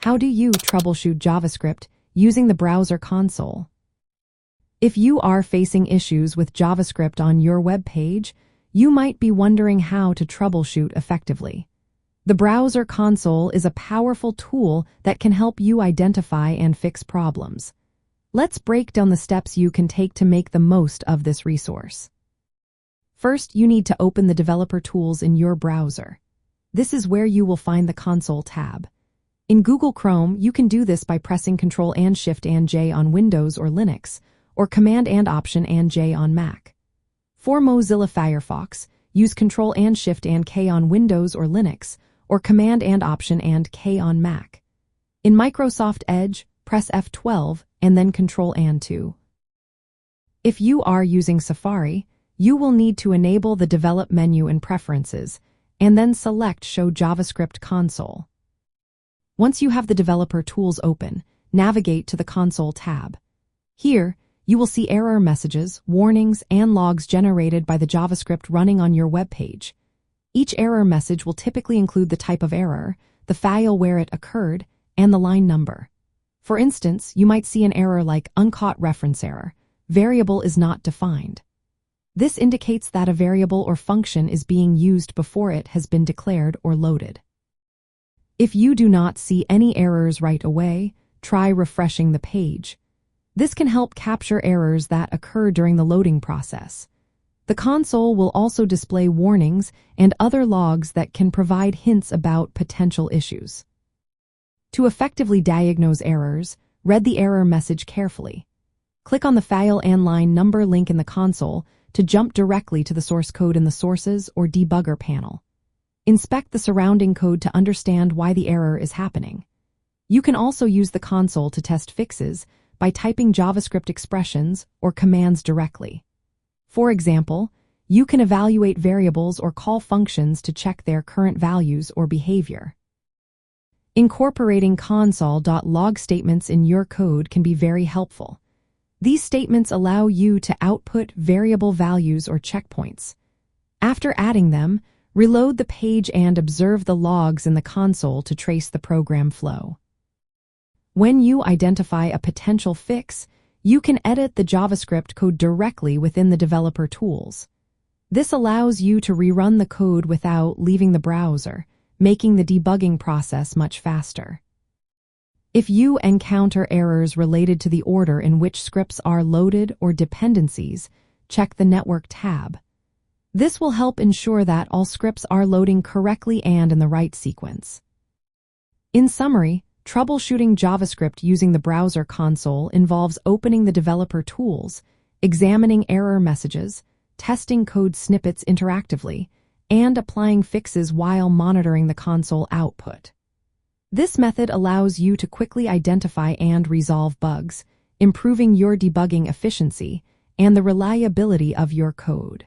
How do you troubleshoot JavaScript using the browser console? If you are facing issues with JavaScript on your web page, you might be wondering how to troubleshoot effectively. The browser console is a powerful tool that can help you identify and fix problems. Let's break down the steps you can take to make the most of this resource. First, you need to open the developer tools in your browser. This is where you will find the console tab. In Google Chrome, you can do this by pressing Ctrl and Shift and J on Windows or Linux, or Command and Option and J on Mac. For Mozilla Firefox, use Ctrl and Shift and K on Windows or Linux, or Command and Option and K on Mac. In Microsoft Edge, press F12 and then Ctrl and 2. If you are using Safari, you will need to enable the Develop menu in Preferences, and then select Show JavaScript Console. Once you have the developer tools open, navigate to the console tab. Here, you will see error messages, warnings, and logs generated by the JavaScript running on your web page. Each error message will typically include the type of error, the file where it occurred, and the line number. For instance, you might see an error like uncaught reference error, variable is not defined. This indicates that a variable or function is being used before it has been declared or loaded. If you do not see any errors right away, try refreshing the page. This can help capture errors that occur during the loading process. The console will also display warnings and other logs that can provide hints about potential issues. To effectively diagnose errors, read the error message carefully. Click on the file and line number link in the console to jump directly to the source code in the Sources or Debugger panel. Inspect the surrounding code to understand why the error is happening. You can also use the console to test fixes by typing JavaScript expressions or commands directly. For example, you can evaluate variables or call functions to check their current values or behavior. Incorporating console.log statements in your code can be very helpful. These statements allow you to output variable values or checkpoints. After adding them, reload the page and observe the logs in the console to trace the program flow. When you identify a potential fix, you can edit the JavaScript code directly within the developer tools. This allows you to rerun the code without leaving the browser, making the debugging process much faster. If you encounter errors related to the order in which scripts are loaded or dependencies, check the Network tab. This will help ensure that all scripts are loading correctly and in the right sequence. In summary, troubleshooting JavaScript using the browser console involves opening the developer tools, examining error messages, testing code snippets interactively, and applying fixes while monitoring the console output. This method allows you to quickly identify and resolve bugs, improving your debugging efficiency and the reliability of your code.